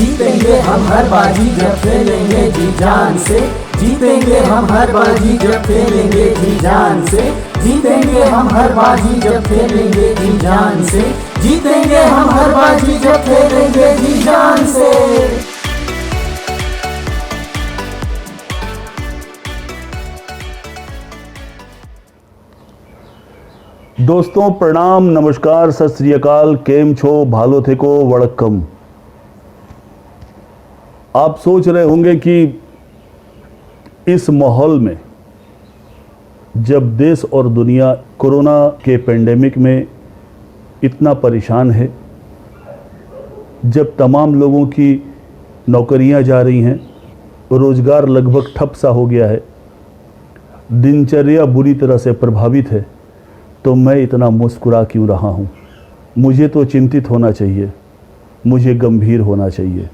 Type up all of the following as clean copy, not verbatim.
जीतेंगे हम हर बाजी जब खेलेंगे जी जान से, जीतेंगे हम हर बाजी जब खेलेंगे जी जान से, जीतेंगे हम हर बाजी जब खेलेंगे जी जान से, जीतेंगे हम हर बाजी जब खेलेंगे जी जान से। दोस्तों प्रणाम, नमस्कार, सत श्री अकाल, केम छो, भालो थेको, वड़क्कम। आप सोच रहे होंगे कि इस माहौल में जब देश और दुनिया कोरोना के पेंडेमिक में इतना परेशान है, जब तमाम लोगों की नौकरियां जा रही हैं, रोज़गार लगभग ठप सा हो गया है, दिनचर्या बुरी तरह से प्रभावित है, तो मैं इतना मुस्कुरा क्यों रहा हूँ? मुझे तो चिंतित होना चाहिए, मुझे गंभीर होना चाहिए।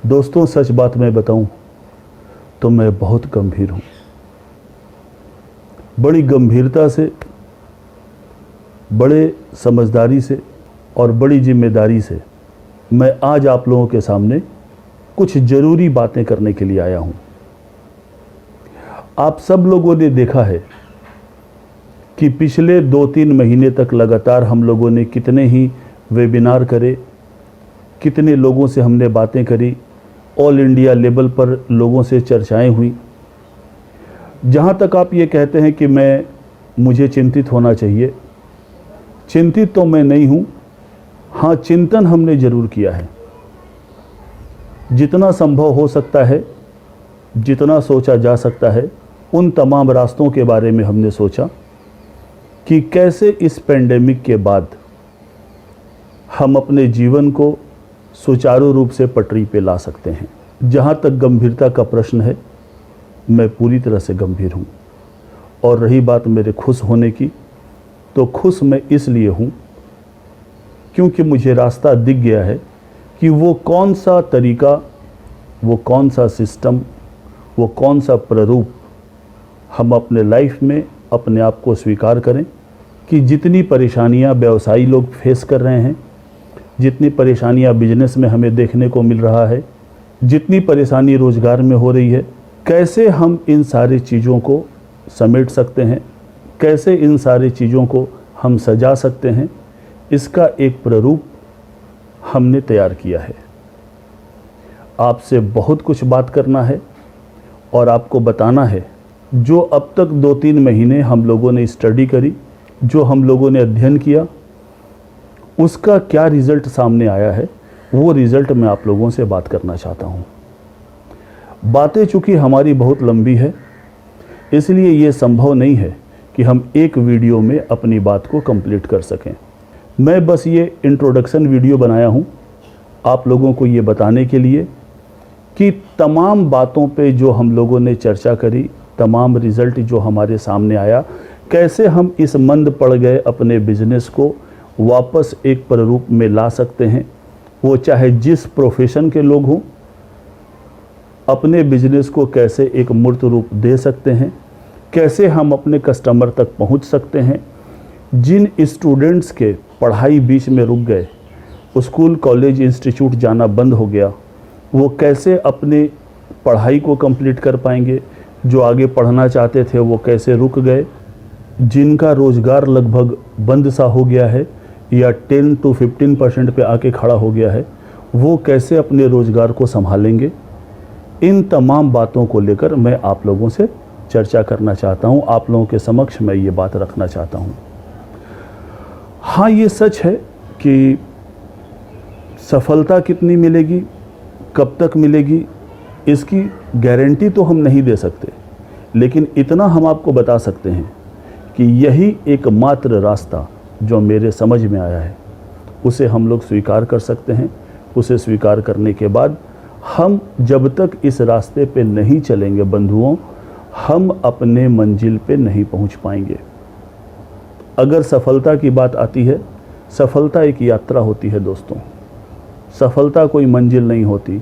दोस्तों सच बात मैं बताऊं तो मैं बहुत गंभीर हूँ। बड़ी गंभीरता से, बड़े समझदारी से और बड़ी जिम्मेदारी से मैं आज आप लोगों के सामने कुछ ज़रूरी बातें करने के लिए आया हूँ। आप सब लोगों ने देखा है कि पिछले 2-3 महीने तक लगातार हम लोगों ने कितने ही वेबिनार करे, कितने लोगों से हमने बातें करी, ऑल इंडिया लेवल पर लोगों से चर्चाएं हुई। जहाँ तक आप ये कहते हैं कि मुझे चिंतित होना चाहिए, चिंतित तो मैं नहीं हूँ। हाँ, चिंतन हमने ज़रूर किया है। जितना संभव हो सकता है, जितना सोचा जा सकता है, उन तमाम रास्तों के बारे में हमने सोचा कि कैसे इस पेंडेमिक के बाद हम अपने जीवन को सुचारू रूप से पटरी पे ला सकते हैं। जहाँ तक गंभीरता का प्रश्न है, मैं पूरी तरह से गंभीर हूँ। और रही बात मेरे खुश होने की, तो खुश मैं इसलिए हूँ क्योंकि मुझे रास्ता दिख गया है कि वो कौन सा तरीका, वो कौन सा सिस्टम, वो कौन सा प्रारूप हम अपने लाइफ में अपने आप को स्वीकार करें कि जितनी परेशानियां व्यवसायी लोग फेस कर रहे हैं, जितनी परेशानियां बिजनेस में हमें देखने को मिल रहा है, जितनी परेशानी रोज़गार में हो रही है, कैसे हम इन सारी चीज़ों को समेट सकते हैं, कैसे इन सारी चीज़ों को हम सजा सकते हैं, इसका एक प्रारूप हमने तैयार किया है। आपसे बहुत कुछ बात करना है और आपको बताना है। जो अब तक 2-3 महीने हम लोगों ने स्टडी करी, जो हम लोगों ने अध्ययन किया, उसका क्या रिज़ल्ट सामने आया है, वो रिज़ल्ट मैं आप लोगों से बात करना चाहता हूँ। बातें चूँकि हमारी बहुत लंबी है, इसलिए ये संभव नहीं है कि हम एक वीडियो में अपनी बात को कंप्लीट कर सकें। मैं बस ये इंट्रोडक्शन वीडियो बनाया हूँ आप लोगों को ये बताने के लिए कि तमाम बातों पे जो हम लोगों ने चर्चा करी, तमाम रिज़ल्ट जो हमारे सामने आया, कैसे हम इस मंद पड़ गए अपने बिजनेस को वापस एक प्रारूप में ला सकते हैं। वो चाहे जिस प्रोफेशन के लोग हों, अपने बिजनेस को कैसे एक मूर्त रूप दे सकते हैं, कैसे हम अपने कस्टमर तक पहुंच सकते हैं। जिन स्टूडेंट्स के पढ़ाई बीच में रुक गए, स्कूल कॉलेज इंस्टीट्यूट जाना बंद हो गया, वो कैसे अपनी पढ़ाई को कंप्लीट कर पाएंगे। जो आगे पढ़ना चाहते थे वो कैसे रुक गए। जिनका रोज़गार लगभग बंद सा हो गया है या 10 to 15% पे आके खड़ा हो गया है, वो कैसे अपने रोज़गार को संभालेंगे। इन तमाम बातों को लेकर मैं आप लोगों से चर्चा करना चाहता हूँ, आप लोगों के समक्ष मैं ये बात रखना चाहता हूँ। हाँ, ये सच है कि सफलता कितनी मिलेगी, कब तक मिलेगी, इसकी गारंटी तो हम नहीं दे सकते, लेकिन इतना हम आपको बता सकते हैं कि यही एकमात्र रास्ता जो मेरे समझ में आया है, उसे हम लोग स्वीकार कर सकते हैं। उसे स्वीकार करने के बाद हम जब तक इस रास्ते पे नहीं चलेंगे बंधुओं, हम अपने मंजिल पे नहीं पहुंच पाएंगे। अगर सफलता की बात आती है, सफलता एक यात्रा होती है दोस्तों। सफलता कोई मंजिल नहीं होती।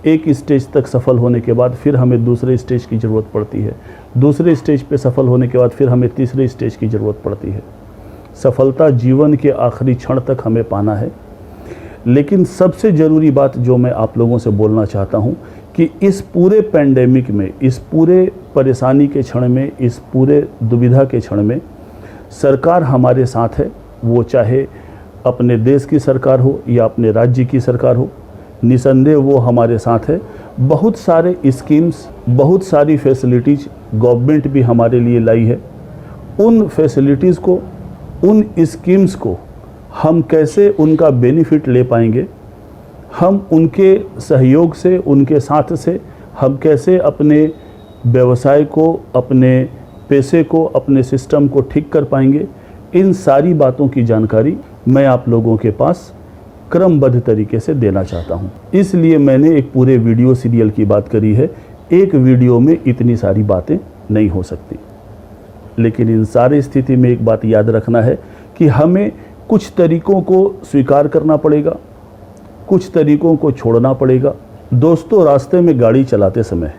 एक स्टेज तक सफल होने के बाद फिर हमें दूसरे स्टेज की ज़रूरत पड़ती है। दूसरे स्टेज पे सफल होने के बाद फिर हमें तीसरे स्टेज की ज़रूरत पड़ती है। सफलता जीवन के आखिरी क्षण तक हमें पाना है। लेकिन सबसे ज़रूरी बात जो मैं आप लोगों से बोलना चाहता हूं कि इस पूरे पैंडेमिक में, इस पूरे परेशानी के क्षण में, इस पूरे दुविधा के क्षण में सरकार हमारे साथ है। वो चाहे अपने देश की सरकार हो या अपने राज्य की सरकार हो, निसंदेह वो हमारे साथ है। बहुत सारे स्कीम्स, बहुत सारी फैसिलिटीज़ गवर्नमेंट भी हमारे लिए लाई है। उन फैसिलिटीज़ को, उन स्कीम्स को हम कैसे उनका बेनिफिट ले पाएंगे, हम उनके सहयोग से, उनके साथ से हम कैसे अपने व्यवसाय को, अपने पैसे को, अपने सिस्टम को ठीक कर पाएंगे, इन सारी बातों की जानकारी मैं आप लोगों के पास क्रमबद्ध तरीके से देना चाहता हूं। इसलिए मैंने एक पूरे वीडियो सीरियल की बात करी है। एक वीडियो में इतनी सारी बातें नहीं हो सकती, लेकिन इन सारी स्थिति में एक बात याद रखना है कि हमें कुछ तरीकों को स्वीकार करना पड़ेगा, कुछ तरीकों को छोड़ना पड़ेगा। दोस्तों, रास्ते में गाड़ी चलाते समय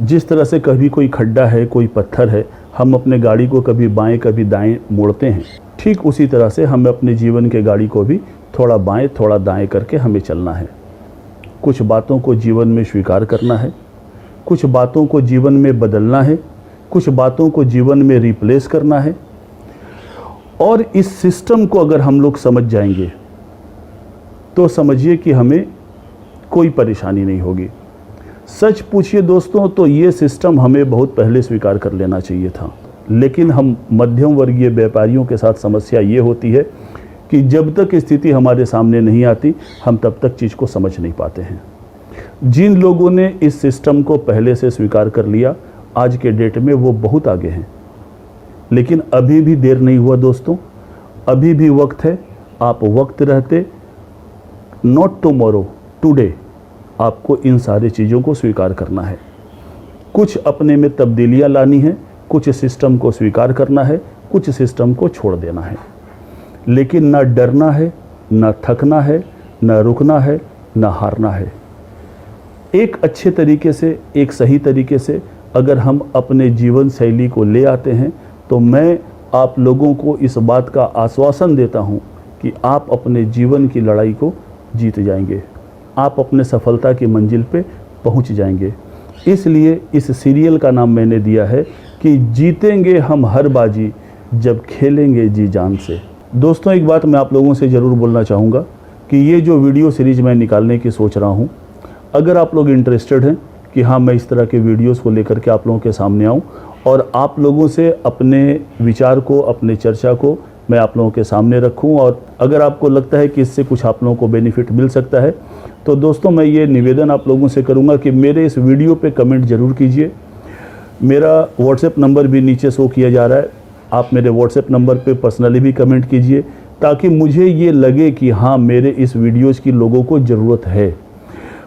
जिस तरह से कभी कोई खड्डा है, कोई पत्थर है, हम अपने गाड़ी को कभी बाएं कभी दाएं मोड़ते हैं, ठीक उसी तरह से हमें अपने जीवन के गाड़ी को भी थोड़ा बाएं थोड़ा दाएं करके हमें चलना है। कुछ बातों को जीवन में स्वीकार करना है, कुछ बातों को जीवन में बदलना है, कुछ बातों को जीवन में रिप्लेस करना है। और इस सिस्टम को अगर हम लोग समझ जाएंगे तो समझिए कि हमें कोई परेशानी नहीं होगी। सच पूछिए दोस्तों तो ये सिस्टम हमें बहुत पहले स्वीकार कर लेना चाहिए था, लेकिन हम मध्यम वर्गीय व्यापारियों के साथ समस्या ये होती है कि जब तक स्थिति हमारे सामने नहीं आती हम तब तक चीज़ को समझ नहीं पाते हैं। जिन लोगों ने इस सिस्टम को पहले से स्वीकार कर लिया, आज के डेट में वो बहुत आगे हैं। लेकिन अभी भी देर नहीं हुआ दोस्तों, अभी भी वक्त है। आप वक्त रहते, नॉट टुमारो, टुडे आपको इन सारी चीज़ों को स्वीकार करना है। कुछ अपने में तब्दीलियां लानी है, कुछ सिस्टम को स्वीकार करना है, कुछ सिस्टम को छोड़ देना है। लेकिन ना डरना है, ना थकना है, ना रुकना है, ना हारना है। एक अच्छे तरीके से, एक सही तरीके से अगर हम अपने जीवन शैली को ले आते हैं तो मैं आप लोगों को इस बात का आश्वासन देता हूं कि आप अपने जीवन की लड़ाई को जीत जाएंगे, आप अपने सफलता की मंजिल पे पहुंच जाएंगे। इसलिए इस सीरियल का नाम मैंने दिया है कि जीतेंगे हम हर बाजी जब खेलेंगे जी जान से। दोस्तों, एक बात मैं आप लोगों से ज़रूर बोलना चाहूँगा कि ये जो वीडियो सीरीज़ मैं निकालने की सोच रहा हूँ, अगर आप लोग इंटरेस्टेड हैं कि हाँ मैं इस तरह के वीडियोस को लेकर के आप लोगों के सामने आऊँ और आप लोगों से अपने विचार को, अपने चर्चा को मैं आप लोगों के सामने रखूं, और अगर आपको लगता है कि इससे कुछ आप लोगों को बेनिफिट मिल सकता है तो दोस्तों मैं ये निवेदन आप लोगों से करूंगा कि मेरे इस वीडियो पे कमेंट ज़रूर कीजिए। मेरा व्हाट्सएप नंबर भी नीचे शो किया जा रहा है, आप मेरे व्हाट्सएप नंबर पे पर्सनली भी कमेंट कीजिए ताकि मुझे ये लगे कि हाँ मेरे इस वीडियोज़ की लोगों को ज़रूरत है।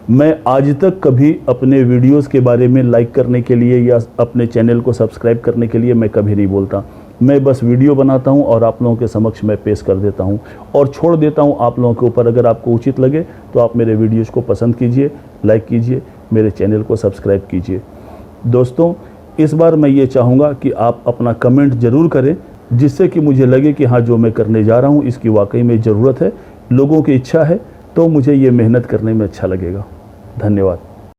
मैं आज तक कभी अपने वीडियोस के बारे में लाइक करने के लिए या अपने चैनल को सब्सक्राइब करने के लिए मैं कभी नहीं बोलता। मैं बस वीडियो बनाता हूं और आप लोगों के समक्ष मैं पेश कर देता हूं और छोड़ देता हूं आप लोगों के ऊपर। अगर आपको उचित लगे तो आप मेरे वीडियोस को पसंद कीजिए, लाइक कीजिए, मेरे चैनल को सब्सक्राइब कीजिए। दोस्तों, इस बार मैं ये चाहूँगा कि आप अपना कमेंट ज़रूर करें जिससे कि मुझे लगे कि हाँ जो मैं करने जा रहा हूँ इसकी वाकई में ज़रूरत है, लोगों की इच्छा है, तो मुझे ये मेहनत करने में अच्छा लगेगा। धन्यवाद।